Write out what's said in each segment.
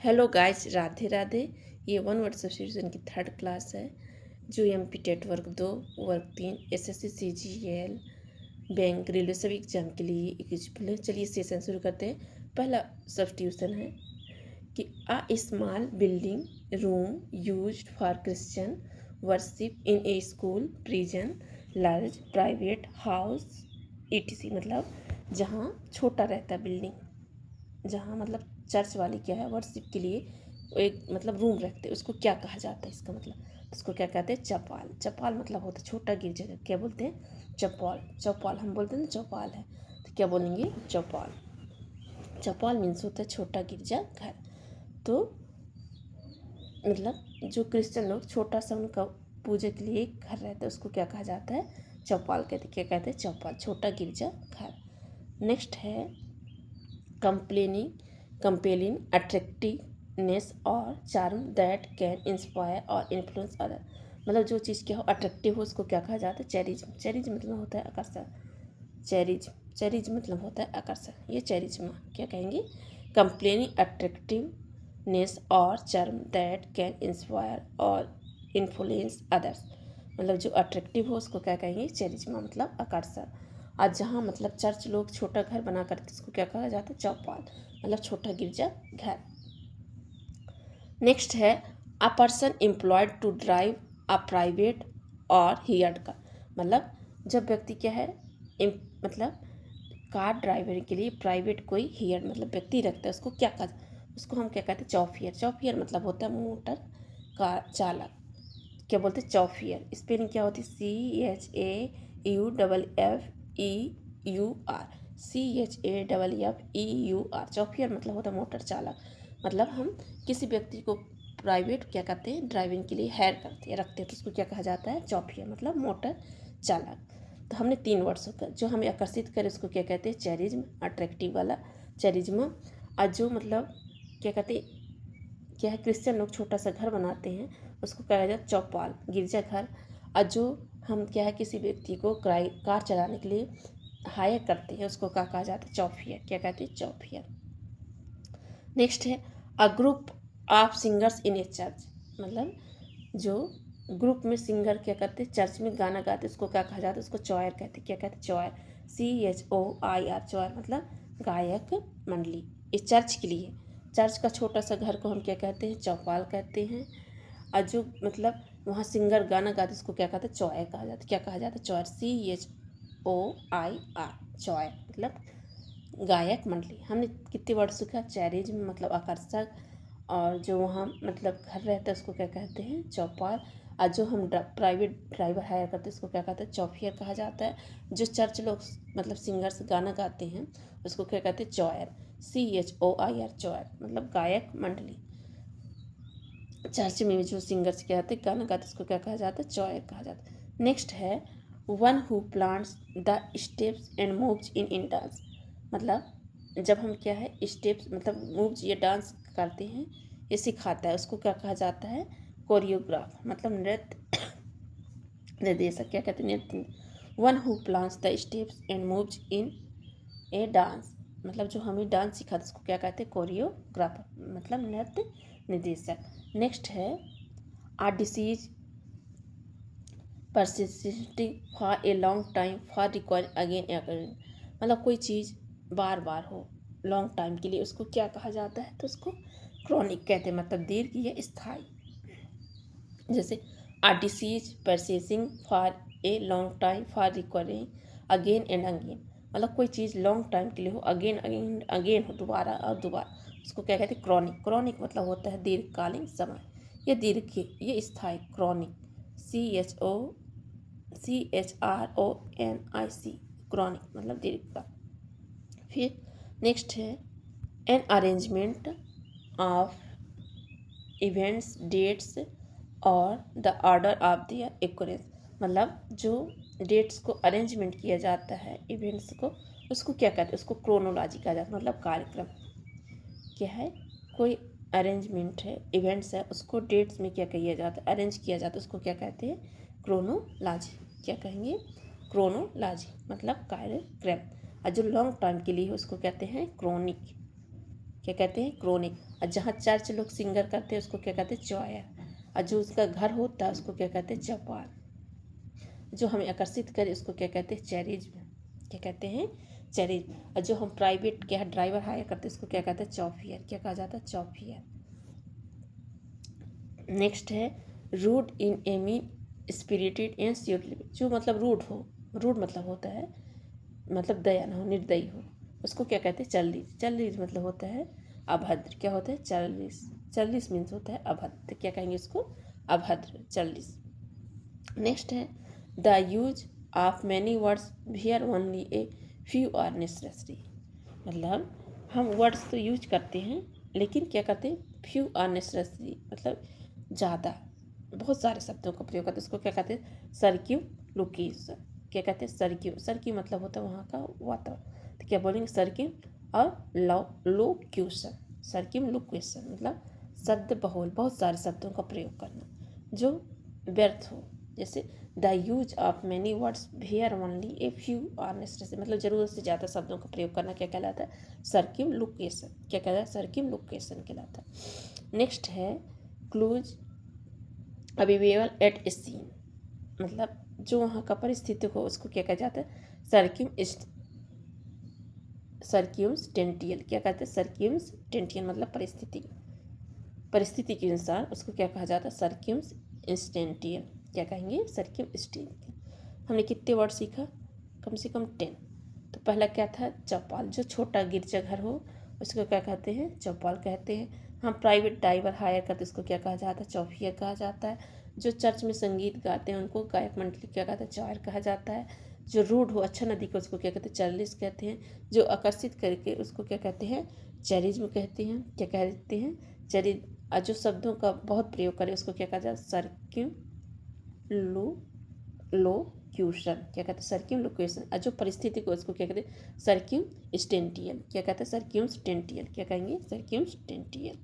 Hello guys, Radhe Radhe. ये one word substitution की third class है जो एमपी टेट वर्ग 2 वर्ग 3 एसएससी सीजीएल बैंक रेलवे सभी एग्जाम के लिए एलिजिबल है। चलिए सेशन शुरू करते हैं। पहला सब्स्टिट्यूशन है कि a small building room used for Christian worship in A school prison large private house etc. मतलब जहाँ छोटा रहता है बिल्डिंग, जहाँ मतलब चर्च वाले क्या है वर्शिप के लिए एक मतलब रूम रखते हैं, उसको क्या कहा जाता है? इसका मतलब उसको क्या कहते हैं? चौपाल। चौपाल मतलब होता है छोटा गिरजा। क्या बोलते हैं? चौपाल। चौपाल हम बोलते हैं ना चौपाल है, तो क्या बोलेंगे? चौपाल। चौपाल मीन्स होता है छोटा गिरजा घर। तो मतलब जो क्रिश्चियन लोग छोटा सा उनका पूजा के लिए घर रहता है उसको क्या कहा जाता है? चौपाल कहते हैं। क्या कहते हैं? चौपाल, छोटा गिरजा घर। नेक्स्ट है कंपेलिंग अट्रैक्टिवनेस और चार्म दैट कैन इंस्पायर और इन्फ्लुएंस अदर। मतलब जो चीज़ क्या हो अट्रैक्टिव हो उसको क्या कहा जाता है? चैरिज्म। चैरिज्म मतलब होता है आकर्षण। चैरिज्म मतलब होता है आकर्षण। ये चैरिज्म क्या कहेंगे? कंप्लेनिंग अट्रैक्टिवनेस और चार्म दैट कैन इंस्पायर और इन्फ्लुएंस अदर्स। मतलब जो अट्रैक्टिव हो उसको क्या कहेंगे? चैरिज्मा मतलब आकर्षण। और जहाँ मतलब चर्च लोग छोटा घर बना करके उसको क्या कहा जाता है? चौपाल, मतलब छोटा गिरजा घर। नेक्स्ट है a person employed to drive a private or hired car. मतलब जब व्यक्ति क्या है मतलब कार ड्राइवर के लिए प्राइवेट कोई हियर मतलब व्यक्ति रखता है उसको क्या कहा? उसको हम क्या कहते हैं? चौफियर। चौफियर मतलब होता है मोटर का चालक। क्या बोलते हैं? चौफियर। स्पेलिंग क्या होती है? CHAUFFEUR। CHAFFEUR। चौफियर मतलब होता है मोटर चालक। मतलब हम किसी व्यक्ति को प्राइवेट क्या करते हैं? ड्राइविंग के लिए हायर करते हैं, रखते हैं, तो उसको क्या कहा जाता है? चौफियर मतलब मोटर चालक। तो हमने 3 वर्ड्स का जो हमें आकर्षित करे उसको क्या कहते हैं? चैरिज्म, अट्रैक्टिव वाला चैरिज्मा। और जो मतलब क्या कहते हैं क्या है क्रिश्चियन लोग छोटा सा घर बनाते हैं उसको कहा जाता है चौपाल, गिरजा घर। और जो हम क्या है किसी व्यक्ति को कार चलाने के लिए हायर करते हैं उसको क्या कहा जाता है? चौफियर। क्या कहते हैं? चौफियर। नेक्स्ट है a group of singers in A church. मतलब जो ग्रुप में सिंगर क्या करते हैं? चर्च में गाना गाते उसको क्या कहा जाता है? उसको चॉयर कहते हैं। क्या कहते हैं? चॉयर। CHOIR। चॉयर मतलब गायक मंडली। इस चर्च के लिए चर्च का छोटा सा घर को हम क्या कहते हैं? चौपाल कहते हैं। और जो मतलब वहाँ सिंगर गाना गाते उसको क्या कहते हैं? चॉयर कहा जाता है। क्या कहा जाता है? चॉयर। CHOIR। चॉयर मतलब गायक मंडली। हमने कितने वर्ड सीखा? चैरिज्म मतलब आकर्षक। और जो वहाँ मतलब घर रहता है उसको क्या कहते हैं? चौपाल। और जो हम प्राइवेट ड्राइवर हायर करते हैं उसको क्या कहते हैं? चौफियर कहा जाता है। जो चर्च लोग मतलब सिंगर्स गाना गाते हैं उसको क्या कहते हैं? चॉयर। CHOIR। चॉयर मतलब गायक मंडली। चर्च में जो सिंगर्स क्या होते हैं गाना गाते उसको क्या कहा जाता है? चॉयर कहा जाता है। नेक्स्ट है one who plants the steps and moves in dance. मतलब जब हम क्या है स्टेप्स मतलब मूव्स ये डांस करते हैं ये सिखाता है उसको क्या कहा जाता है? कोरियोग्राफ मतलब नृत्य निर्देशक। क्या कहते हैं? नृत्य। One who plans the steps and moves in A dance. मतलब जो हमें डांस सिखाते उसको क्या कहते हैं? कोरियोग्राफर मतलब नृत्य निर्देशक। नेक्स्ट है a disease persisting for a long time for requiring again again. मतलब कोई चीज़ बार बार हो लॉन्ग टाइम के लिए उसको क्या कहा जाता है? तो उसको क्रॉनिक कहते हैं मतलब दीर्घ या स्थायी। जैसे a disease persisting for a long time for requiring again and again. मतलब कोई चीज़ लॉन्ग टाइम के लिए हो अगेन अगेन अगेन हो दोबारा और दोबारा उसको क्या कहते हैं? क्रॉनिक। क्रॉनिक मतलब होता है दीर्घकालीन समय। ये दीर्घ ये स्थायी क्रॉनिक। CHRONIC क्रॉनिक मतलब दीर्घकाल। फिर नेक्स्ट है an arrangement of events dates or the order of their occurrence. मतलब जो डेट्स को अरेंजमेंट किया जाता है इवेंट्स को उसको क्या कहते हैं? उसको क्रोनोलॉजी कहा जाता है मतलब कार्यक्रम। क्या है? कोई अरेंजमेंट है इवेंट्स है उसको डेट्स में क्या किया जाता है? अरेंज किया जाता है उसको क्या कहते हैं? क्रोनोलॉजी। क्या कहेंगे? क्रोनोलॉजी मतलब कार्यक्रम। और जो लॉन्ग टाइम के लिए है उसको कहते हैं क्रॉनिक। क्या कहते हैं, क्रोनिक। और जहाँ चर्च लोग सिंगर करते हैं उसको क्या कहते हैं, चॉयर। और जो उसका घर होता है उसको क्या कहते हैं, चौपाल। जो हमें आकर्षित करे उसको क्या कहते हैं, चैरिज्म। क्या कहते हैं, चैरिज्म। और जो हम प्राइवेट क्या ड्राइवर हायर करते हैं उसको क्या कहते हैं, चौफियर। क्या कहा जाता है, चौफियर। नेक्स्ट है rude in a mean spirited and surly. जो मतलब रूड हो, रूड मतलब होता है मतलब दया न हो, निर्दयी हो, उसको क्या कहते हैं, चल्लिस। चल्लिस मतलब होता है अभद्र। क्या होता है, चल्लिस। चल्लिस मीन्स होता है अभद्र। तो क्या कहेंगे इसको, अभद्र, चल्लिस। नेक्स्ट है the use of many words where only a few are necessary. मतलब हम वर्ड्स तो यूज करते हैं लेकिन क्या करते हैं, फ्यू आर नेसेसरी, मतलब ज़्यादा, बहुत सारे शब्दों का प्रयोग करते हैं। उसको क्या कहते हैं, सर्क्यूलोकेशन। क्या कहते हैं, सर्क्यू। सर्क्यू मतलब होता है वहाँ का वातावरण। तो क्या बोलेंगे, सर्क्यू और लोक्यूशन। सर्क्यू लोक्यूशन मतलब शब्द बहुल, बहुत सारे शब्दों का प्रयोग करना जो व्यर्थ हो। जैसे the use of many words where only a few are necessary, मतलब ज़रूरत से ज़्यादा शब्दों का प्रयोग करना क्या कहलाता है, सर्क्यू लोकेशन। क्या कहलाता है, सर्क्यू लोकेशन कहलाता है। नेक्स्ट है clues available at a scene, मतलब जो वहाँ का परिस्थिति हो उसको क्या कहा जाता है, सर्क्यूमस्टेंटियल। क्या कहते हैं, सर्क्यूमस्टेंटियल मतलब परिस्थिति, परिस्थिति के अनुसार उसको क्या कहा जाता है, सर्क्यूमस्टेंटियल। क्या कहेंगे, सर्क्यूमस्टेंटियल। हमने कितने वर्ड सीखा, कम से कम 10। तो पहला क्या था, चौपाल। जो छोटा गिरजाघर हो उसको क्या कहते हैं, चौपाल कहते हैं। हम प्राइवेट ड्राइवर हायर करते उसको क्या कहा जाता है, चौफियर कहा जाता है। जो चर्च में संगीत गाते हैं उनको गायक मंडली क्या कहता है, चॉयर कहा जाता है। जो रूड हो, अच्छा न दिखे उसको क्या कहते हैं, चर्लिस कहते हैं। जो आकर्षित करके उसको क्या कहते हैं, चैरिज्म कहते हैं। क्या कहते हैं, चैरिज। जो शब्दों का बहुत प्रयोग करे उसको क्या कहा जाए, सर्क्यूलोक्यूशन। क्या कहते हैं, सर्क्यूलोक्यूशन। और जो परिस्थिति को उसको क्या कहते हैं, सर्क्यूमस्टेंटियल। क्या कहते हैं, सर्क्यूमस्टेंटियल। क्या कहेंगे, सर्क्यूमस्टेंटियल।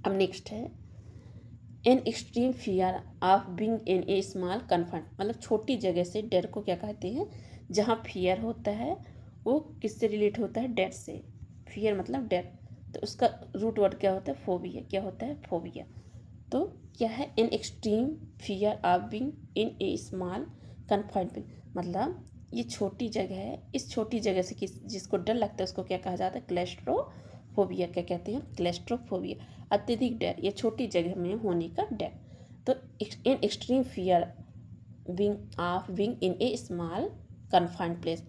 अब नेक्स्ट है an extreme fear of being in A small confined, मतलब छोटी जगह से डर को क्या कहते हैं, जहाँ फियर होता है वो किससे रिलेट होता है, डर से। फियर मतलब डर, तो उसका रूट वर्ड क्या होता है, फोबिया। क्या होता है, फोबिया। तो क्या है, an extreme fear of being in A small confined, मतलब ये छोटी जगह है, इस छोटी जगह से जिसको डर लगता है उसको क्या कहा जाता है, क्लैस्ट्रोफोबिया। क्या कहते हैं, क्लैस्ट्रोफोबिया, अत्यधिक डर या छोटी जगह में होने का डर। तो in extreme fear being in A small confined place,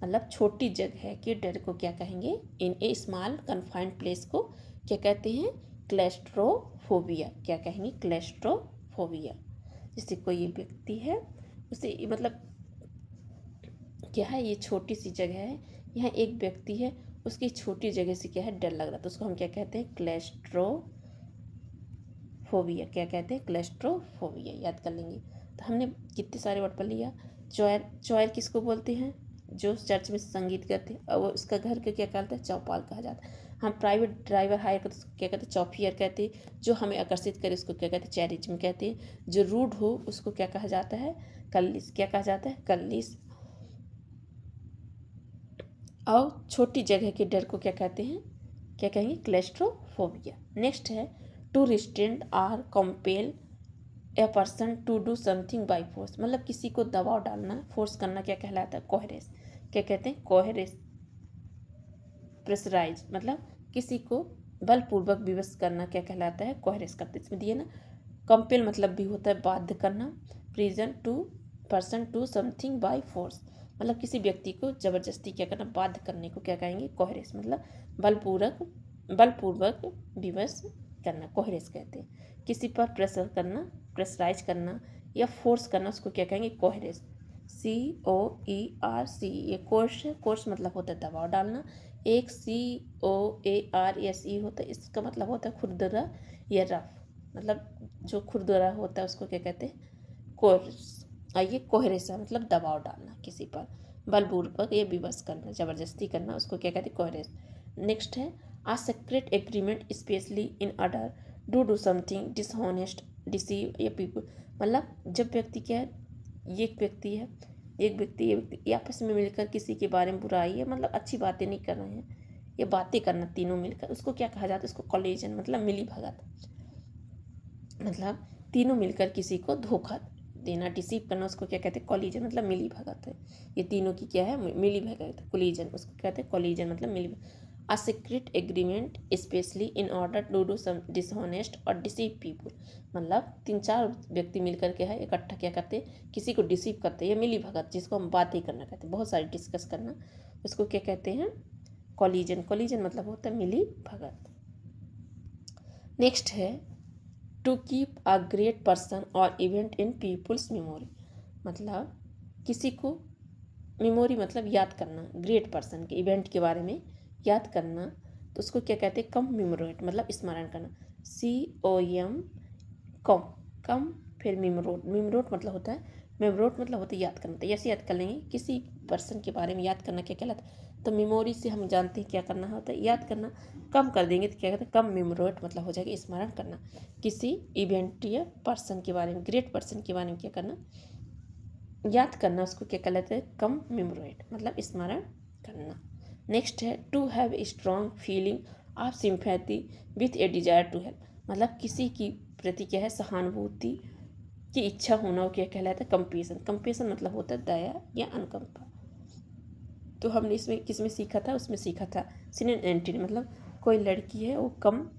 मतलब छोटी जगह के डर को क्या कहेंगे, इन ए स्मॉल कन्फाइंड प्लेस को क्या कहते हैं, क्लैस्ट्रोफोबिया। क्या कहेंगे, क्लैस्ट्रोफोबिया। जैसे कोई व्यक्ति है उसे मतलब क्या है, ये छोटी सी जगह है, यहाँ एक व्यक्ति है, उसकी छोटी जगह से क्या है, डर लग रहा, तो उसको हम क्या कहते हैं, क्लैस्ट्रोफोबिया। क्या कहते हैं, क्लैस्ट्रोफोबिया। याद कर लेंगे। तो हमने कितने सारे वर्ड पढ़ लिया। चॉयर, चॉयर किसको बोलते हैं, जो चर्च में संगीत करते हैं, और वो उसका घर को क्या कहते हैं, चौपाल कहा जाता है। हम प्राइवेट ड्राइवर हायर करते उसको क्या कहते हैं, चौफियर कहते हैं। जो हमें आकर्षित करे उसको क्या कहते हैं, चैरिज्म कहते हैं। जो रूड हो उसको क्या कहा जाता है, कल्लिस। क्या कहा जाता है, कल्लिस। और छोटी जगह के डर को क्या कहते हैं, क्या कहेंगे, क्लैस्ट्रोफोबिया। नेक्स्ट है to restrain or compel a person to do something by force, मतलब किसी को दबाव डालना, फोर्स करना क्या कहलाता है, कोहेरेस। क्या कहते हैं, कोहेरेस। प्रेशराइज मतलब किसी को बलपूर्वक विवश करना क्या कहलाता है, कोहेरेस करते। इसमें दिए ना, कंपेल मतलब भी होता है बाध्य करना, prison to person to something by force, मतलब किसी व्यक्ति को जबरदस्ती क्या करना, बाध्य करने को क्या कहेंगे, कोहेरेस। मतलब बलपूर्वक विवश करना, कोहेरेस कहते हैं। किसी पर प्रेशर करना, प्रेशराइज करना या फोर्स करना, उसको क्या कहेंगे, कोहेरेस। COERC, ये कोर्स है। कोर्स मतलब होता है दबाव डालना। एक COARSE होता है, इसका मतलब होता है खुरदरा या रफ, मतलब जो खुरदरा होता है उसको क्या कहते हैं, कोर्स। ये कोहरेस है मतलब दबाव डालना, किसी पर बलपूर्वक या विवश करना, जबरदस्ती करना, उसको क्या कहते हैं, कोहरेस। नेक्स्ट है a secret agreement especially in order do something dishonest deceive या पीपल, मतलब जब व्यक्ति क्या है, ये एक व्यक्ति है एक व्यक्ति ये व्यक्ति ये आपस में मिलकर किसी के बारे में बुराई है मतलब अच्छी बातें नहीं कर रहे हैं, ये बातें करना तीनों मिलकर, उसको क्या कहा जाता है, उसको कोलिजन मतलब मिली भगत, मतलब तीनों मिलकर किसी को धोखा देना, डिसीव करना, उसको क्या कहते हैं, कोलिजन मतलब मिली भगत है। ये तीनों की क्या है, मिली भगत, कोलिजन, उसको कहते हैं कोलिजन मतलब मिली। A secret agreement especially in order to do some dishonest और डिसीव पीपल, मतलब 3-4 व्यक्ति मिलकर के है इकट्ठा क्या करते हैं, किसी को डिसीव करते हैं, ये मिली भगत जिसको हम बातें करना कहते हैं, बहुत सारी डिस्कस करना, उसको क्या कहते हैं, कोलिजन। कोलिजन मतलब होता है मिली भगत। नेक्स्ट है to keep a great person or event in people's memory, मतलब किसी को मेमोरी मतलब याद करना, ग्रेट पर्सन के इवेंट के बारे में याद करना, तो उसको क्या कहते हैं, कम मेमोरेट मतलब स्मरण करना, COM कम, कम फिर मेमोरोट, मेमोरोट मतलब होता है, मेमोरोट मतलब होता है याद करना, तो ऐसे याद कर लेंगे किसी पर्सन के बारे में याद करना क्या कहलाता है, तो मेमोरी से हम जानते हैं क्या करना होता है, याद करना, कम कर देंगे तो क्या कहते हैं, कम मेमोरेट मतलब हो जाएगा स्मरण करना, किसी इवेंट या पर्सन के बारे में, ग्रेट पर्सन के बारे में क्या करना, याद करना, उसको क्या कहलाता है, कम मेमोरेट मतलब स्मरण करना। नेक्स्ट है to have a strong feeling of sympathy with a desire to help, मतलब किसी की प्रति क्या है, सहानुभूति की इच्छा होना, वो क्या कहलाता है, कंपेशन। कंपेशन मतलब होता है दया या अनुकंपा। तो हमने इसमें किस में सीखा था, उसमें सीखा था सिनोनिम एंटोनिम, मतलब कोई लड़की है वो कम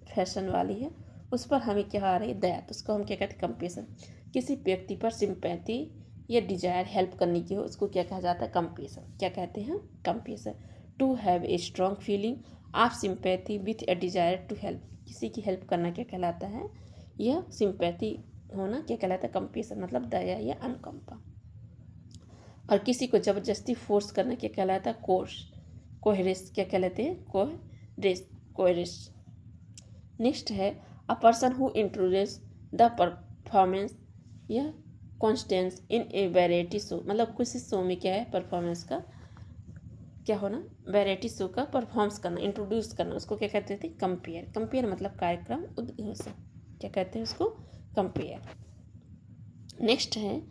फैशन वाली है, उस पर हमें क्या आ रही है, दया, तो उसको हम क्या कहते हैं, कंपेशन। किसी व्यक्ति पर सिंपैथी या डिजायर हेल्प करने की हो, उसको क्या कहा जाता है, कंपेशन, क्या कहते हैं, compassion. To have a strong feeling of sympathy with a desire to help, किसी की हेल्प करना क्या कहलाता है, यह सिंपैथी होना क्या कहलाता है, कंपेशन मतलब दया या अनुकंपा। और किसी को जबरदस्ती फोर्स करना क्या कहलाता है, कोहेरेस, क्या कहलाते हैं, कोहेरेस। नेक्स्ट है a person who introduce the performance या contestants in a variety show, मतलब किसी शो में क्या है, परफॉर्मेंस का क्या होना, वैरायटी शो का परफॉर्म्स करना, इंट्रोड्यूस करना, उसको क्या कहते थे, कंपेयर। कंपेयर मतलब कार्यक्रम उद्घोषण, क्या कहते हैं उसको, कंपेयर। नेक्स्ट है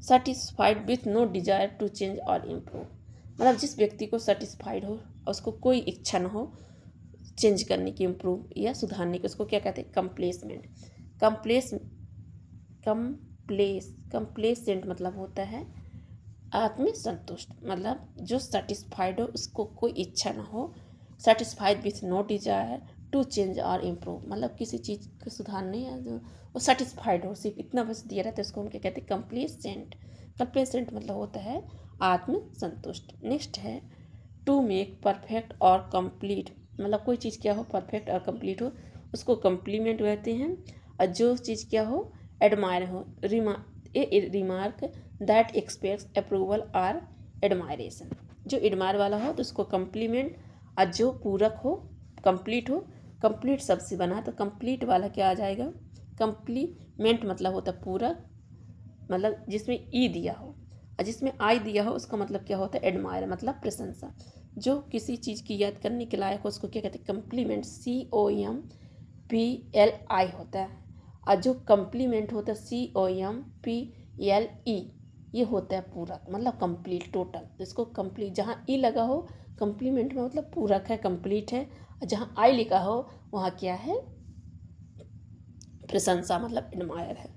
satisfied with no desire to change or improve, मतलब जिस व्यक्ति को सेटिस्फाइड हो और उसको कोई इच्छा न हो चेंज करने की, इम्प्रूव या सुधारने की, उसको क्या कहते हैं, कंप्लेसमेंट। कंप्लेसेंट मतलब होता है आत्मसंतुष्ट, मतलब जो सेटिस्फाइड हो उसको कोई इच्छा ना हो, satisfied with no desire to change or improve, मतलब किसी चीज़ को सुधारने या जो वो सेटिस्फाइड हो, सिर्फ इतना बस दिया रहता है, उसको हम क्या कहते हैं, कंप्लेसेंट। कंप्लेसेंट मतलब होता है आत्मसंतुष्ट। नेक्स्ट है टू मेक परफेक्ट और कंप्लीट, मतलब कोई चीज़ क्या हो, परफेक्ट और कंप्लीट हो, उसको कम्प्लीमेंट कहते हैं। और जो चीज़ क्या हो, एडमायर हो, रिमार्क दैट एक्सपेक्ट्स अप्रूवल और एडमायरेशन, जो एडमायर वाला हो तो उसको कम्प्लीमेंट, और जो पूरक हो, कंप्लीट हो, कंप्लीट शब्द से बना तो कंप्लीट वाला क्या आ जाएगा, कंप्लीमेंट मतलब होता है पूरक, मतलब जिसमें ई दिया हो, और जिसमें आई दिया हो उसका मतलब क्या होता है, एडमायर मतलब प्रशंसा। जो किसी चीज़ की याद करने के लायक हो उसको क्या कहते हैं, कंप्लीमेंट, COMPLI होता है। और जो कंप्लीमेंट होता है COMPLE, ये होता है पूरक मतलब कंप्लीट, टोटल। इसको कंप्लीट, जहाँ ई लगा हो कंप्लीमेंट में मतलब पूरक है, कंप्लीट है, और जहाँ आई लिखा हो वहाँ क्या है, प्रशंसा मतलब एडमायर है।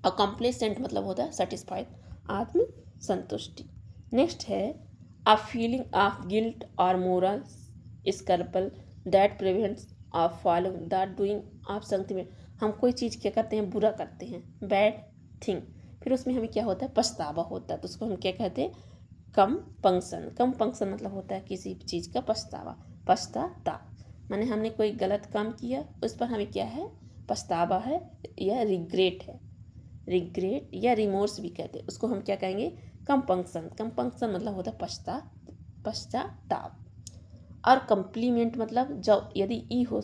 और कंप्लेसेंट मतलब होता है सेटिस्फाइड, आत्मसंतुष्टि। नेक्स्ट है अ फीलिंग ऑफ गिल्ट और moral scruple that prevents of following the doing of something, हम कोई चीज़ क्या करते हैं, बुरा करते हैं, बैड थिंग, फिर उसमें हमें क्या होता है, पछतावा होता है, तो उसको हम क्या कहते हैं, कम पंक्शन मतलब होता है किसी चीज़ का पछतावा, पछताताप माने हमने कोई गलत काम किया उस पर हमें क्या है, पछतावा है या रिग्रेट है, रिग्रेट या रिमोर्स भी कहते हैं, उसको हम क्या कहेंगे, कम पंक्शन मतलब होता है पश्चाताप। और कंप्लीमेंट मतलब जब यदि ई हो,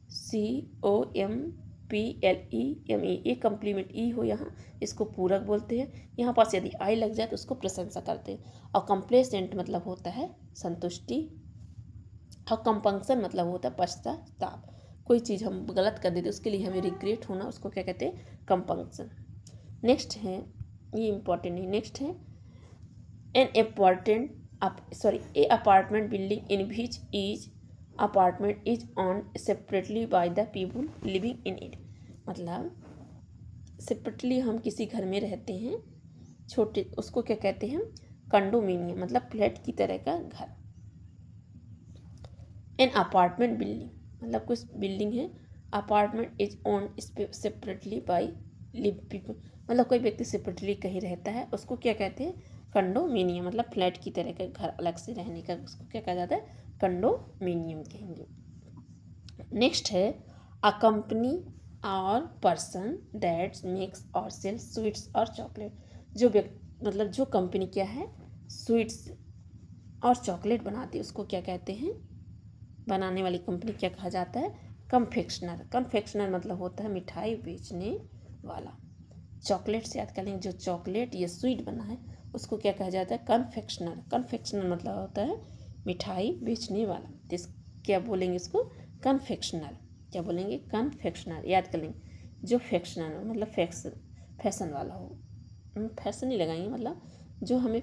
COMPLEME, ये कंप्लीमेंट ई हो यहाँ, इसको पूरक बोलते हैं, यहाँ पास यदि आई लग जाए तो उसको प्रशंसा करते हैं। और कंप्लेसेंट मतलब होता है संतुष्टि, और कंपंक्शन मतलब होता है पश्चाताप, कोई चीज़ हम गलत कर देते उसके लिए हमें रिग्रेट होना, उसको क्या कहते हैं, कंपंक्शन। नेक्स्ट है ये इम्पोर्टेंट है। नेक्स्ट है a apartment building in which is apartment is on separately by the people living in it. मतलब सेपरेटली हम किसी घर में रहते हैं छोटे, उसको क्या कहते हैं, कंडोमिनियम, मतलब फ्लैट की तरह का घर। एन अपार्टमेंट बिल्डिंग मतलब कुछ बिल्डिंग है, apartment is own separately by live people, मतलब कोई व्यक्ति सेपरेटली कहीं रहता है, उसको क्या कहते हैं, कंडोमिनियम, मतलब फ्लैट की तरह का घर अलग से रहने का, उसको क्या कहा जाता है, कंडोमिनियम कहेंगे। नेक्स्ट है अ कंपनी और पर्सन दैट मेक्स और सेल्स स्वीट्स और चॉकलेट। जो मतलब जो कंपनी क्या है, स्वीट्स और चॉकलेट बनाती है, उसको क्या कहते हैं, बनाने वाली कंपनी क्या कहा जाता है, कन्फेक्शनर। कन्फेक्शनर मतलब होता है मिठाई बेचने वाला। चॉकलेट से याद कर लेंगे, जो चॉकलेट या स्वीट बना है उसको क्या कहा जाता है, कन्फेक्शनर। कन्फेक्शनर मतलब होता है मिठाई बेचने वाला, तो क्या बोलेंगे इसको, कन्फेक्शनर। क्या बोलेंगे, कन्फेक्शनर। याद कर लेंगे, जो फैक्शनर मतलब फैशन वाला हो, फैशन नहीं लगाएंगे, मतलब जो हमें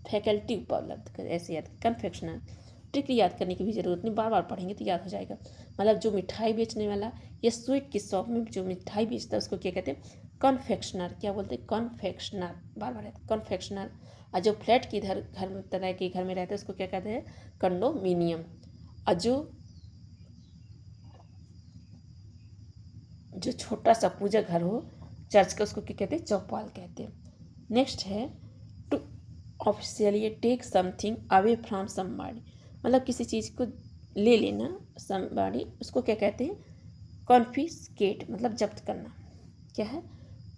फैकल्टी उपलब्ध करे, ऐसे याद, कन्फेक्शनर। ट्रिक याद करने की भी जरूरत नहीं, बार बार पढ़ेंगे तो याद हो जाएगा। मतलब जो मिठाई बेचने वाला या स्वीट की शॉप में जो मिठाई बेचता है उसको क्या कहते हैं, कन्फेक्शनर। क्या बोलते हैं, कन्फेक्शनर, बार बार कन्फेक्शनर। और जो फ्लैट की घर तरह के घर में रहते हैं उसको क्या कहते हैं, कंडोमिनियम। और जो छोटा सा पूजा घर हो चर्च का, उसको क्या कहते हैं, चौपाल कहते हैं। नेक्स्ट है to officially take something away from somebody, मतलब किसी चीज़ को ले लेना, समबॉडी, उसको क्या कहते हैं, कॉन्फिस्केट, मतलब जब्त करना। क्या है,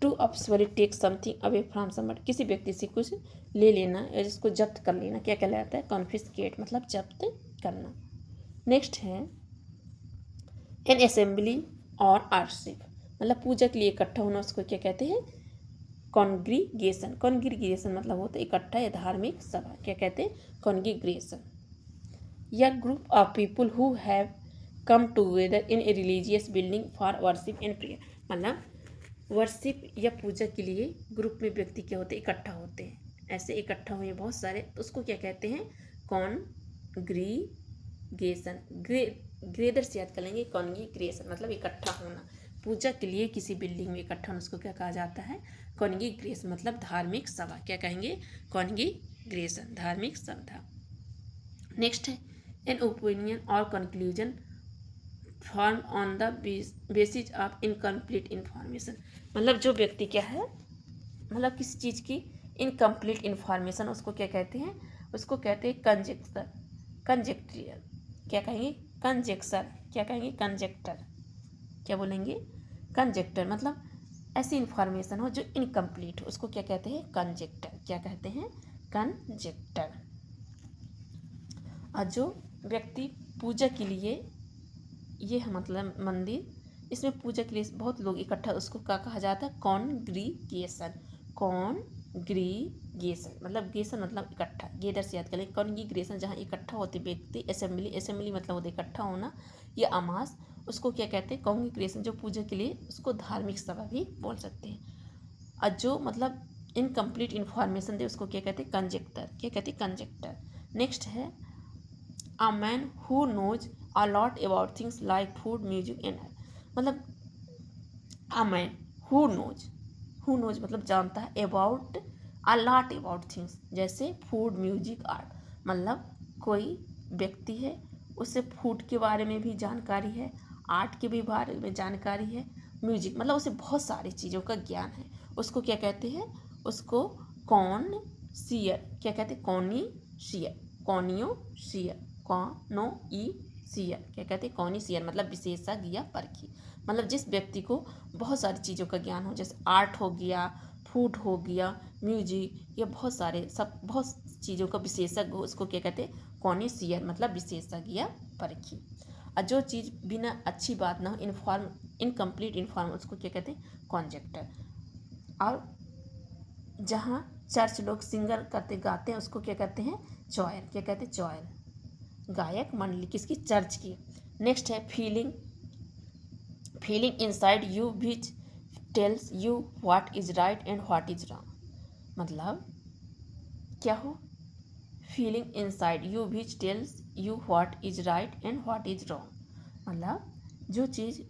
to officially take something away from somebody, किसी व्यक्ति से कुछ ले लेना या जिसको जब्त कर लेना क्या कहलाता है, कॉन्फिस्केट, मतलब जब्त करना। नेक्स्ट है एन असेंबली और आर्शिप, मतलब पूजा के लिए इकट्ठा होना, उसको क्या कहते हैं, कॉन्ग्रीगेशन। कॉन्ग्रीगेशन मतलब होता है इकट्ठा या धार्मिक सभा, क्या कहते हैं, कॉन्ग्रीगेशन। या group of people who have come together in a religious building for worship and prayer, मतलब वर्शिप या पूजा के लिए ग्रुप में व्यक्ति क्या होते हैं, इकट्ठा होते हैं, ऐसे इकट्ठा हुए बहुत सारे, तो उसको क्या कहते हैं, कॉन्ग्रीगेशन। ग्रेदर से याद कर लेंगे, कॉन्ग्रीगेशन मतलब इकट्ठा होना, पूजा के लिए किसी बिल्डिंग में इकट्ठा होना, उसको क्या कहा जाता है, कॉन्ग्रीगेशन, मतलब धार्मिक सभा, क्या कहेंगे, कॉन्ग्रीगेशन, धार्मिक सभा। नेक्स्ट है एन ओपिनियन और conclusion form on the basis of incomplete information, मतलब जो व्यक्ति क्या है, मतलब किसी चीज़ की इनकम्प्लीट इन्फॉर्मेशन, उसको क्या कहते हैं, उसको कहते हैं कंजेक्टर, कंजेक्टियल। क्या कहेंगे, कंजेक्टर, क्या कहेंगे, कंजेक्टर। क्या बोलेंगे, कंजेक्टर, मतलब ऐसी इन्फॉर्मेशन हो जो इनकम्प्लीट हो, उसको क्या कहते हैं, कंजेक्टर। क्या कहते हैं, कंजेक्टर। और जो व्यक्ति पूजा के लिए, ये है मतलब मंदिर, इसमें पूजा के लिए बहुत लोग इकट्ठा, उसको क्या कहा जाता है, कॉन्ग्रीगेशन। कॉन्ग्रीगेशन मतलब गेशन मतलब इकट्ठा, गेदर से याद करें, कॉन्ग्रीगेशन जहाँ इकट्ठा होते व्यक्ति, असेंबली, असेंबली मतलब होता है इकट्ठा होना या आमास, उसको क्या कहते हैं, कॉन्ग्रीगेशन। जो पूजा के लिए, उसको धार्मिक सभा भी बोल सकते हैं। और जो मतलब इनकम्प्लीट इन्फॉर्मेशन दे उसको क्या कहते हैं, कंजेक्टर। क्या कहते हैं, कंजेक्टर। नेक्स्ट है a man who knows a lot about things like food, music and art, मतलब अ मैन हु नोज मतलब जानता है, about a lot about things, जैसे फूड, म्यूजिक, आर्ट, मतलब कोई व्यक्ति है, उससे फूड के बारे में भी जानकारी है, आर्ट के भी बारे में जानकारी है, म्यूजिक मतलब उसे बहुत सारी चीज़ों का ज्ञान है, उसको क्या कहते हैं, उसको कॉनसियर। क्या कहते हैं, कॉनिशियर, कॉनियोशियर, कॉनोईशियर। क्या कहते हैं, कॉनिशियर मतलब विशेषज्ञ या परखी, मतलब जिस व्यक्ति को बहुत सारी चीज़ों का ज्ञान हो, जैसे आर्ट हो गया, फूड हो गया, म्यूजिक, या बहुत सारे सब बहुत चीज़ों का विशेषज्ञ हो, उसको क्या कहते हैं, कॉनिशियर मतलब विशेषज्ञ या परखी। और जो चीज़ बिना अच्छी बात ना हो, इनकम्प्लीट इन्फॉर्म, उसको क्या कहते हैं, कॉन्जेक्टर। और जहाँ चर्च लोग सिंगर करते गाते हैं, उसको क्या कहते हैं, चॉयर। क्या कहते हैं, चॉयर, गायक मंडली किसकी, चर्च की। नेक्स्ट है feeling inside you which tells you what is right and what is wrong, मतलब क्या हो, feeling inside you which tells you what is right and what is wrong. मतलब जो चीज़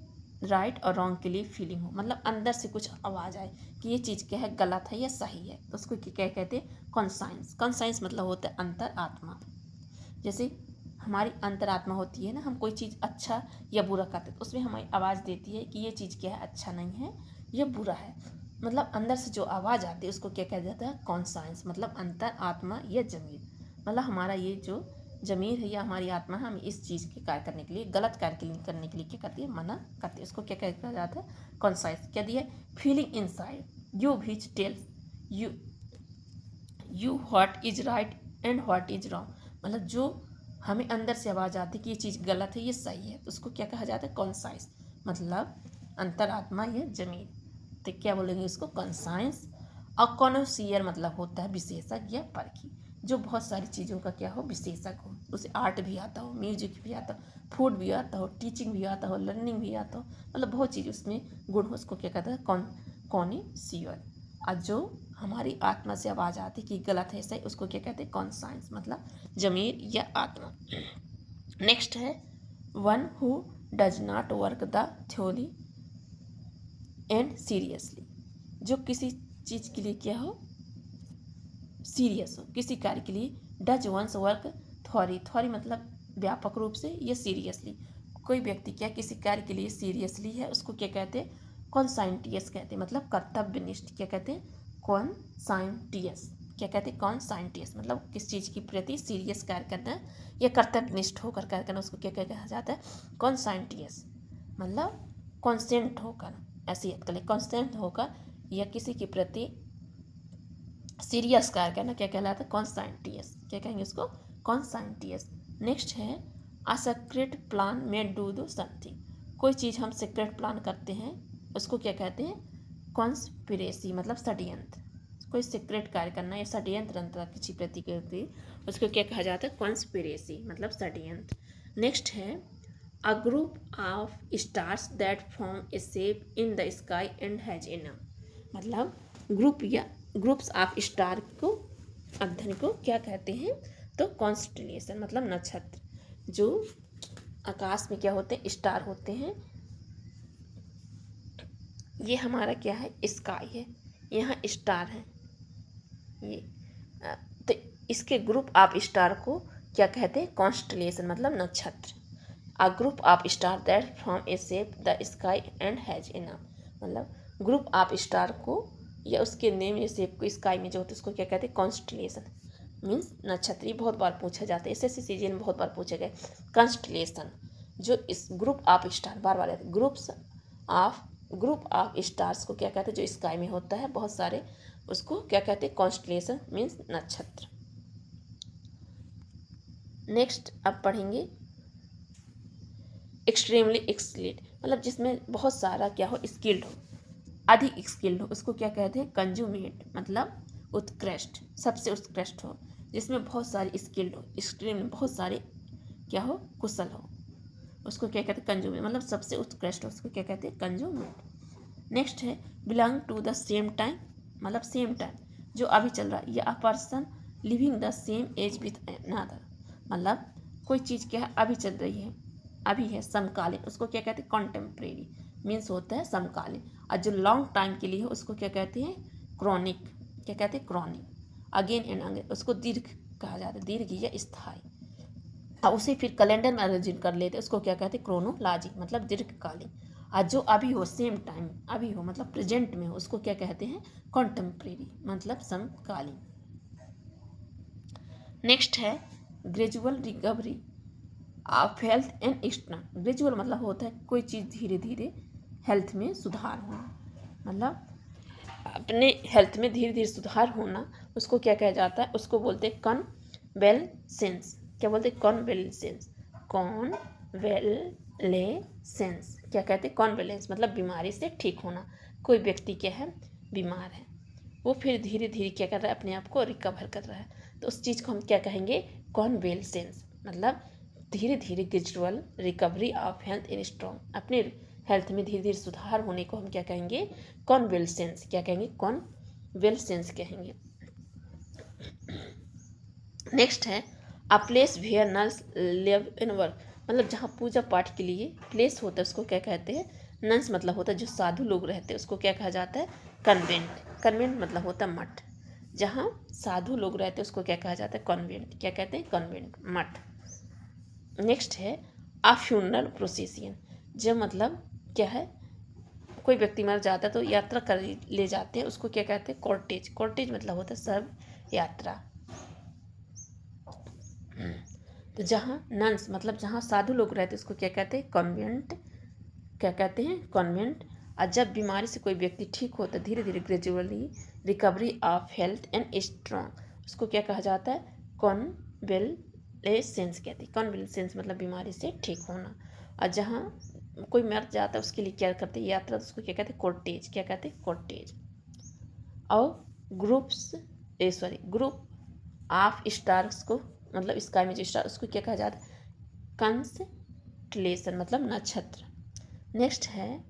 राइट और रॉन्ग के लिए फीलिंग हो, मतलब अंदर से कुछ आवाज़ आए कि ये चीज़ क्या है, गलत है या सही है, तो उसको क्या कहते हैं, कॉन्साइंस। कॉन्साइंस मतलब होता है अंतर आत्मा। जैसे हमारी अंतरात्मा होती है ना, हम कोई चीज़ अच्छा या बुरा करते तो उसमें हमें आवाज़ देती है कि ये चीज़ क्या है, अच्छा नहीं है, ये बुरा है। मतलब अंदर से जो आवाज़ आती है उसको क्या कहा जाता है, कॉन्साइंस, मतलब अंतर आत्मा या जमीर। मतलब हमारा ये जो जमीर है या हमारी आत्मा है, हम इस चीज़ के कार्य करने के लिए, गलत कार्य करने के लिए क्या करती है, मना करती है। उसको क्या कहा जाता है, कॉन्साइंस। क्या दिया, feeling inside you which tells you what is right and what is wrong. मतलब जो हमें अंदर से आवाज़ आती है कि ये चीज़ गलत है, ये सही है, तो उसको क्या कहा जाता है, कॉन्साइंस, मतलब अंतरात्मा या जमीन। तो क्या बोलेंगे इसको, कॉन्साइंस। और कॉनोसियर मतलब होता है विशेषज्ञ या परखी, जो बहुत सारी चीज़ों का क्या हो, विशेषज्ञ हो। उसे आर्ट भी आता हो, म्यूजिक भी आता हो, फूड भी आता हो, टीचिंग भी आता हो, लर्निंग भी आता हो, मतलब बहुत चीज़ उसमें गुण हो, उसको क्या कहता है, कॉनिसियर। और जो हमारी आत्मा से आवाज़ आती कि गलत है सही, उसको क्या कहते हैं, कॉन्साइंस, मतलब जमीर या आत्मा। नेक्स्ट है one who does not work the theory and seriously. जो किसी चीज़ के लिए क्या हो, सीरियस हो, किसी कार्य के लिए। डज वंस वर्क थ्योरी मतलब व्यापक रूप से, या सीरियसली। कोई व्यक्ति क्या किसी कार्य के लिए सीरियसली है, उसको क्या कहते हैं, कॉन्साइंटियस कहते हैं, मतलब कर्तव्यनिष्ठ। क्या कहते हैं, कॉन्साइंटियस। क्या कहते हैं, कॉन्साइंटियस, मतलब किस चीज़ के प्रति सीरियस कार्य करना है या कर्तव्यनिष्ठ होकर कार्य करना, उसको क्या कहा जाता है, कॉन्साइंटियस। मतलब कॉन्सेंट होकर, ऐसी याद कर ले, कॉन्सेंट होकर या किसी के प्रति सीरियस कार्य करना क्या कहलाता है, कॉन्साइंटियस। क्या कहेंगे उसको, कॉन्साइंटियस। नेक्स्ट है अ सीक्रेट प्लान में डू समथिंग। कोई चीज़ हम सीक्रेट प्लान करते हैं, उसको क्या कहते हैं, कॉन्स्पिरेसी, मतलब षड्यंत्र। कोई सीक्रेट कार्य करना या षड्यंत्र किसी प्रति करती, उसको क्या कहा जाता है, कॉन्स्पिरेसी, मतलब षड्यंत्र। नेक्स्ट है a group of stars that form A shape in the sky and has a नाम। मतलब ग्रुप या ग्रुप्स ऑफ स्टार को, अध्ययन को क्या कहते हैं, तो कॉन्स्टलेशन, मतलब नक्षत्र। जो आकाश में क्या होते हैं, स्टार होते हैं। ये हमारा क्या है, स्काई है, यहाँ स्टार है ये। तो इसके ग्रुप ऑफ स्टार को क्या कहते हैं, कॉन्स्टलेशन, मतलब नक्षत्र। A group of star that from A shape the sky and has a नाम। मतलब ग्रुप ऑफ स्टार को या उसके नेम या शेप को स्काई में जो होते हैं उसको क्या कहते हैं, कॉन्स्टलेशन, मीन्स नक्षत्र। बहुत बार पूछा जाता है, एसएससी सीजन में बहुत बार पूछे गए कॉन्स्टलेशन। जो इस group of star, bar bar group of stars को क्या कहते हैं, जो स्काई में होता है बहुत सारे, उसको क्या कहते हैं, कॉन्स्टलेशन, मीन्स नक्षत्र। नेक्स्ट अब पढ़ेंगे एक्सट्रीमली एक्सलेट, मतलब जिसमें बहुत सारा क्या हो, स्किल्ड हो, अधिक स्किल्ड हो, उसको क्या कहते हैं, कंज्यूमेट, मतलब उत्कृष्ट, सबसे उत्कृष्ट हो, जिसमें बहुत सारी स्किल्ड हो, एक्सट्रीम में बहुत सारे क्या हो, कुशल हो, उसको क्या कहते हैं, कंज्यूमेट, मतलब सबसे उत्कृष्ट हो, उसको क्या कहते हैं, कंज्यूमेट। नेक्स्ट है belong to the same time, मतलब सेम टाइम जो अभी चल रहा है, या a person living the same age with another. मतलब कोई चीज़ क्या है, अभी चल रही है, अभी है, समकालीन, उसको क्या कहते हैं, कॉन्टेम्प्रेरी, मीन्स होता है समकालीन। और जो लॉन्ग टाइम के लिए है उसको क्या कहते हैं, क्रॉनिक। क्या कहते हैं, क्रॉनिक। अगेन एंड अगेन, उसको दीर्घ कहा जाता है, दीर्घ या स्थायी। और उसे फिर कैलेंडर में अरेंज कर लेते हैं, उसको क्या कहते हैं, क्रोनोलॉजी, मतलब दीर्घकालीन। और जो अभी हो, सेम टाइम अभी हो, मतलब प्रेजेंट में हो, उसको क्या कहते हैं, कॉन्टेम्प्रेरी, मतलब समकालीन। नेक्स्ट है gradual recovery of health and external. Gradual मतलब होता है कोई चीज़ धीरे धीरे हेल्थ में सुधार होना, मतलब अपने हेल्थ में धीरे धीरे सुधार होना, उसको क्या कहा जाता है, उसको बोलते हैं कॉन्वेलेसेंस। क्या बोलते हैं, कॉन्वेलेसेंस, कॉन्वेलेसेंस। क्या कहते हैं, कॉन्वेलेंस, मतलब बीमारी से ठीक होना। कोई व्यक्ति क्या है, बीमार है, वो फिर धीरे धीरे क्या कर रहा है, अपने आप को रिकवर कर रहा है, तो उस चीज़ को हम क्या कहेंगे, कॉन्वेलेसेंस, मतलब धीरे धीरे gradual recovery of health in strong, अपने हेल्थ में धीरे धीरे सुधार होने को हम क्या कहेंगे, कॉन्वेलेसेंस। क्या कहेंगे, कॉन्वेलेसेंस कहेंगे। नेक्स्ट है a place where nuns live in work, मतलब जहाँ पूजा पाठ के लिए प्लेस होता है उसको क्या कहते हैं, नन्स मतलब होता है जो साधु लोग रहते हैं उसको क्या कहा जाता है, कन्वेंट। कन्वेंट मतलब होता है मठ, जहाँ साधु लोग रहते हैं उसको क्या कहा जाता है, कॉन्वेंट। क्या कहते हैं, कॉन्वेंट, मठ। नेक्स्ट है अ फ्यूनरल प्रोसेसियन, जो मतलब क्या है, कोई व्यक्ति मर जाता है तो यात्रा कर ले जाते हैं उसको क्या कहते हैं, कॉर्टेज। कॉर्टेज मतलब होता है शव यात्रा। तो जहाँ नन्स मतलब जहाँ साधु लोग रहते हैं उसको क्या कहते हैं, कॉन्वेंट। क्या कहते हैं, कॉन्वेंट। और जब बीमारी से कोई व्यक्ति ठीक होता है धीरे धीरे, gradually recovery of health and strong, उसको क्या कहा जाता है, कॉन्वेलेसेंस कहते हैं। कॉन्वेलेसेंस मतलब बीमारी से ठीक होना। और जहाँ कोई मर जाता है उसके लिए क्या करते हैं, यात्रा, तो उसको क्या कहते हैं, कॉर्टेज। क्या कहते हैं, कॉर्टेज। और ग्रुप ऑफ स्टार्स को, मतलब स्काई में जो स्टार उसको क्या कहा जाता है, कंस्टलेशन मतलब नक्षत्र। नेक्स्ट है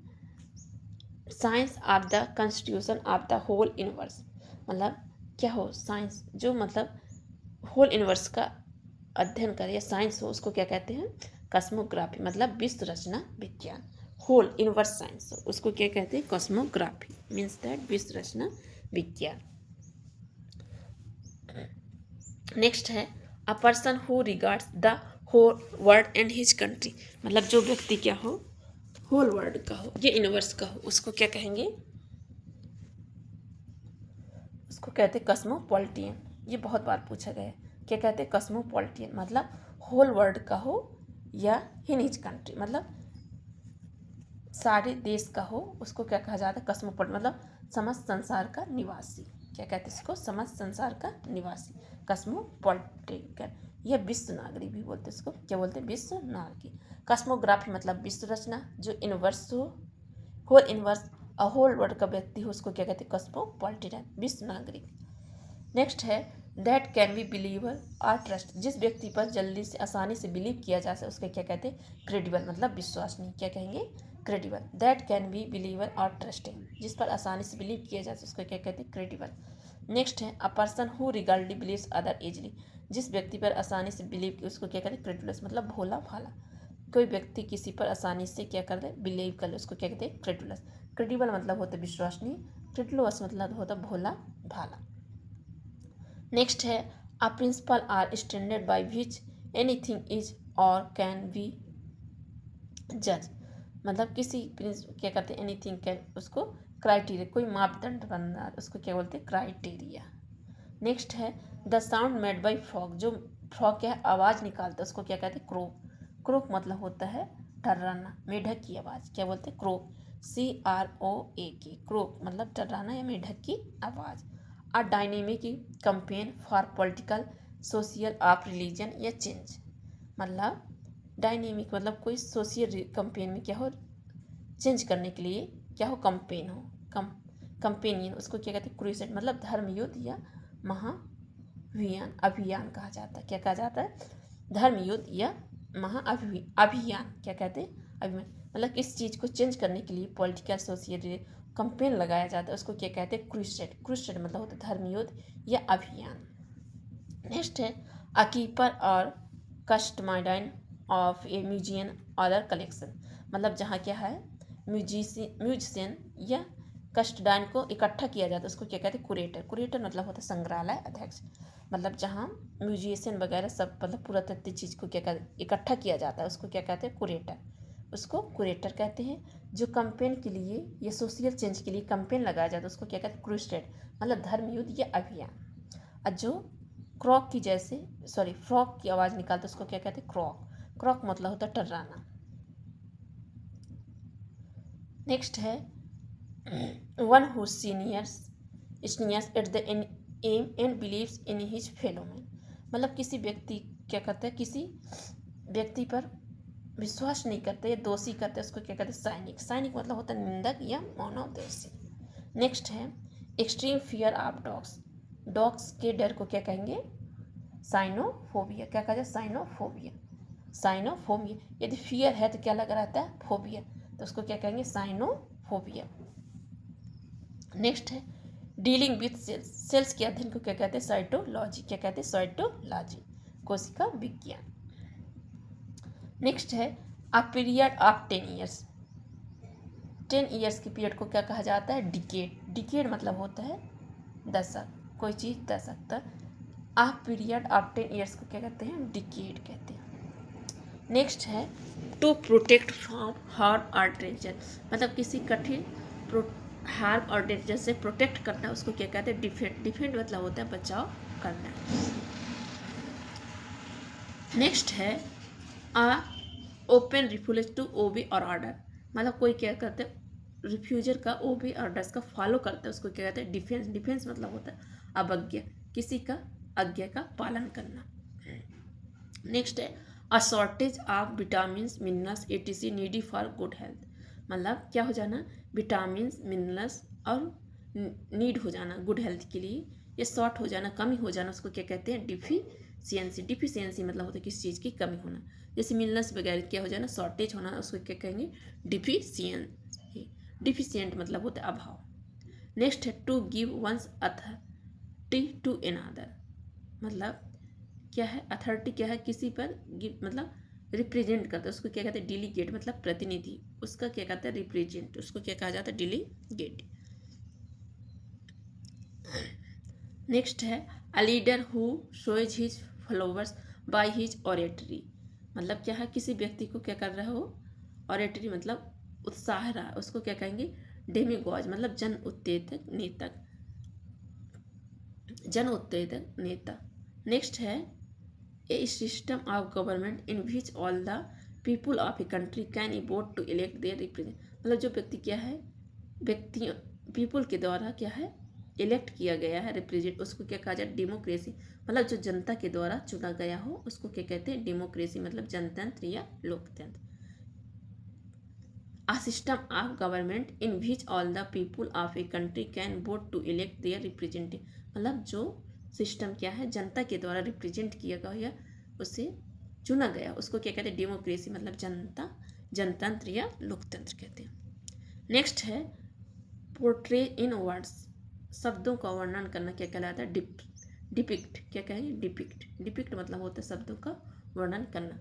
science of the constitution of the whole universe, मतलब क्या हो, साइंस जो मतलब होल यूनिवर्स का अध्ययन करे या साइंस हो उसको क्या कहते हैं, कॉस्मोग्राफी, मतलब विश्व रचना विज्ञान। होल यूनिवर्स साइंस हो उसको क्या कहते हैं, कॉस्मोग्राफी, मीन्स दैट विश्व रचना विज्ञान। नेक्स्ट है a person who regards the whole world and his country, मतलब जो व्यक्ति क्या हो, होल वर्ल्ड का हो या यूनिवर्स का हो उसको क्या कहेंगे, उसको कहते हैं कॉस्मोपॉलिटियन। ये बहुत बार पूछा गया है, क्या कहते हैं, कॉस्मोपॉलिटियन, मतलब होल वर्ल्ड का हो या इन हिज कंट्री, मतलब सारे देश का हो उसको क्या कहा जाता है, कॉस्मोपॉलिट, मतलब समस्त संसार का निवासी। क्या कहते हैं इसको, समस्त संसार का निवासी, कॉस्मोपॉलिटिकन। या विश्व नागरिक भी बोलते हैं इसको, क्या बोलते हैं, विश्व नागरिक। कॉस्मोग्राफी मतलब विश्व रचना, जो यूनिवर्स हो, होल यूनिवर्स और होल वर्ल्ड का व्यक्ति हो उसको क्या कहते हैं, कॉस्मोपॉलिटियन, विश्व नागरिक। नेक्स्ट है दैट कैन बी बिलीवर और ट्रस्ट, जिस व्यक्ति पर जल्दी से आसानी से बिलीव किया जा सकता है उसको क्या कहते हैं, क्रेडिबल, मतलब विश्वसनीय। क्या कहेंगे, credible. That can be believer और ट्रस्टिंग, जिस पर आसानी से बिलीव किया जा सकता है उसको क्या कहते हैं, क्रेडिबल। नेक्स्ट है a person who readily believes other easily, जिस व्यक्ति पर आसानी से बिलीव की उसको क्या कहते हैं, क्रेडुलस, मतलब भोला भाला। कोई व्यक्ति किसी पर आसानी से क्या कर दे, बिलीव कर ले उसको क्या कहते हैं, क्रेडुलस। क्रेडिबल मतलब होता है विश्वसनीय, क्रेडुलस मतलब होता है भोला भाला। नेक्स्ट है a principle or standard by which anything is और कैन बी जज, मतलब किसी क्या कहते हैं, एनीथिंग कैन, उसको क्राइटेरिया, कोई मापदंड बनना उसको क्या बोलते हैं, क्राइटेरिया। नेक्स्ट है the sound made by frog, जो फ्रॉग क्या है, आवाज़ निकालता है उसको क्या कहते हैं, क्रोक। क्रोक मतलब होता है टर्राना, मेढक की आवाज़। क्या बोलते हैं, क्रोक, CROAK, क्रोक मतलब टर्राना या मेढक की आवाज़। A dynamic campaign for political social of religion या चेंज, मतलब डायनेमिक मतलब कोई सोशल कंपेन में क्या हो, चेंज करने के लिए क्या हो, कंपेन हो, कंपेनियन, उसको क्या कहते हैं, क्रूसेड, मतलब धर्म युद्ध या महाअभियान, अभियान कहा जाता है। क्या कहा जाता है, धर्म युद्ध या महाअभियान। क्या कहते हैं, अभियान, मतलब किस चीज़ को चेंज करने के लिए पॉलिटिकल सोशल कंपेन लगाया जाता है उसको क्या कहते हैं, क्रूसेड। क्रूसेड मतलब होता है धर्म युद्ध या अभियान। नेक्स्ट है अ कीपर और custodian of a museum order collection, मतलब जहाँ क्या है, म्यूजिशियन या कस्टडाइन को इकट्ठा किया जाता है उसको क्या कहते हैं, कुरेटर। कुरेटर मतलब होता है संग्रहालय अध्यक्ष, मतलब जहाँ म्यूजिशियन वगैरह सब मतलब पुरातत्व चीज़ को क्या कहते हैं, इकट्ठा किया जाता है उसको क्या कहते हैं, कुरेटर। उसको कुरेटर कहते हैं। जो कंपेन के लिए या सोशल चेंज के लिए कंपेन लगाया जाता है उसको क्या कहते हैं, क्रूसेड, मतलब धर्म युद्ध या अभियान। और जो क्रॉक की जैसे फ्रॉक की आवाज़ निकालते उसको क्या कहते हैं, क्रॉक। क्रॉक मतलब होता है टर्राना। नेक्स्ट है one who seniors at the aim and believes in his fellow man, मतलब किसी व्यक्ति क्या करता है, किसी व्यक्ति पर विश्वास नहीं करते या दोषी करते उसको क्या कहते हैं, सैनिक। सैनिक मतलब होता है निंदक या मानव दोषी। नेक्स्ट है extreme fear of dogs, dogs के डर को क्या कहेंगे, साइनोफोबिया। क्या कहा जाए, साइनोफोबिया। साइनोफोबिया, यदि फियर है तो क्या लगा रहता है, फोबिया, तो उसको क्या कहेंगे, साइनोफोबिया। नेक्स्ट है डीलिंग विथ सेल्स, सेल्स के अध्ययन को क्या कहते हैं? साइटोलॉजी। क्या कहते हैं? साइटोलॉजी, कोशिका विज्ञान। नेक्स्ट है a period of 10 years. 10 years के पीरियड को क्या कहा जाता है? डिकेड। डिकेड मतलब होता है दशक, कोई चीज़ दशक तक। अ पीरियड ऑफ 10 ईयर्स को क्या कहते हैं? डिकेड कहते हैं। नेक्स्ट है टू प्रोटेक्ट फ्रॉम हार्म और डेंजर, मतलब किसी कठिन हार्म और डेंजर से प्रोटेक्ट करना, उसको क्या कहते हैं? डिफेंड। डिफेंड मतलब होता है बचाव करना। नेक्स्ट है a open refuse to obey और ऑर्डर, मतलब कोई क्या करते हैं? रिफ्यूजर का ओबे ऑर्डर्स का फॉलो करता है, उसको क्या कहते हैं? डिफेंस। डिफेंस मतलब होता है अवज्ञा, किसी का आज्ञा का पालन करना। नेक्स्ट है a shortage of vitamin minerals etc needy for good health, मतलब क्या हो जाना? विटामिन मिनरल्स और नीड हो जाना गुड हेल्थ के लिए, या शॉर्ट हो जाना, कमी हो जाना, उसको क्या कहते हैं? डिफिशियंसी। डिफिशियंसी मतलब होता है किसी चीज़ की कमी होना, जैसे मिनरल्स वगैरह क्या हो जाना? शॉर्टेज होना, उसको क्या कहेंगे? डिफिशियंसी। डिफिशियंट मतलब होता है अभाव। नेक्स्ट है to give one's authority to another, मतलब क्या है? अथॉरिटी क्या है? किसी पर मतलब रिप्रेजेंट करता है, उसको क्या कहते हैं? डिलीगेट, मतलब प्रतिनिधि, उसका क्या कहता है? रिप्रेजेंट, उसको क्या कहा जाता है? डिलीगेट। नेक्स्ट है a leader who shows his followers by his oratory, मतलब क्या है? किसी व्यक्ति को क्या कर रहा हो? ऑरेटरी मतलब उत्साह रहा, उसको क्या कहेंगे? डेमिगॉज, मतलब जन उत्तेजक नेता, जन उत्तेजक नेता। नेक्स्ट है a system of government in which all the people of a country can vote to elect their represent, मतलब जो व्यक्ति क्या है? व्यक्ति पीपुल के द्वारा क्या है? इलेक्ट किया गया है रिप्रेजेंट, उसको क्या कहा जाए? डेमोक्रेसी, मतलब जो जनता के द्वारा चुना गया हो उसको क्या कहते हैं? डेमोक्रेसी, मतलब जनतंत्र या लोकतंत्र। A system of government in which all the people of a country can vote to elect their representative, मतलब जो सिस्टम क्या है? जनता के द्वारा रिप्रेजेंट किया गया या उसे चुना गया, उसको क्या कहते हैं? डेमोक्रेसी, मतलब जनता, जनतंत्र या लोकतंत्र कहते हैं। नेक्स्ट है पोर्ट्रे इन वर्ड्स, शब्दों का वर्णन करना क्या कहलाता है? डिपिक्ट। क्या कहेंगे? डिपिक्ट। डिपिक्ट मतलब होता है शब्दों का वर्णन करना।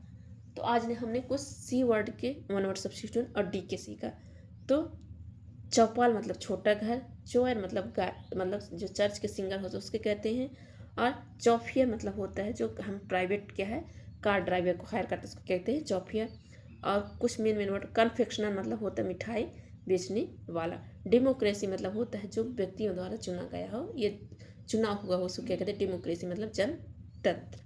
तो आज ने हमने कुछ सी वर्ड के वन वर्ड सब्स्टिट्यूशन और डी के सीखा। तो चौपाल मतलब छोटा घर, चोयर मतलब मतलब जो चर्च के सिंगर होते हैं उसके कहते हैं, और चौफियर मतलब होता है जो हम प्राइवेट क्या है? कार ड्राइवर को हायर करते हैं, उसको कहते हैं चौफियर। और कुछ मेन वर्ड कन्फेक्शनर मतलब होता है मिठाई बेचने वाला। डेमोक्रेसी मतलब होता है जो व्यक्तियों द्वारा चुना गया हो, ये चुनाव हुआ हो, उसको क्या कहते हैं? डेमोक्रेसी, मतलब जनतंत्र।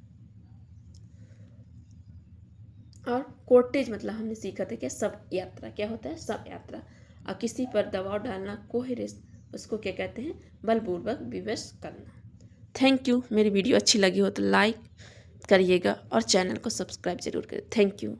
और कोर्टेज मतलब हमने सीखा था क्या? सब यात्रा। क्या होता है? सब यात्रा। और किसी पर दबाव डालना, कोहेरेस, उसको क्या कहते हैं? बलपूर्वक विवश करना। Thank you. मेरी वीडियो अच्छी लगी हो तो लाइक करिएगा और चैनल को सब्सक्राइब जरूर करें। Thank you.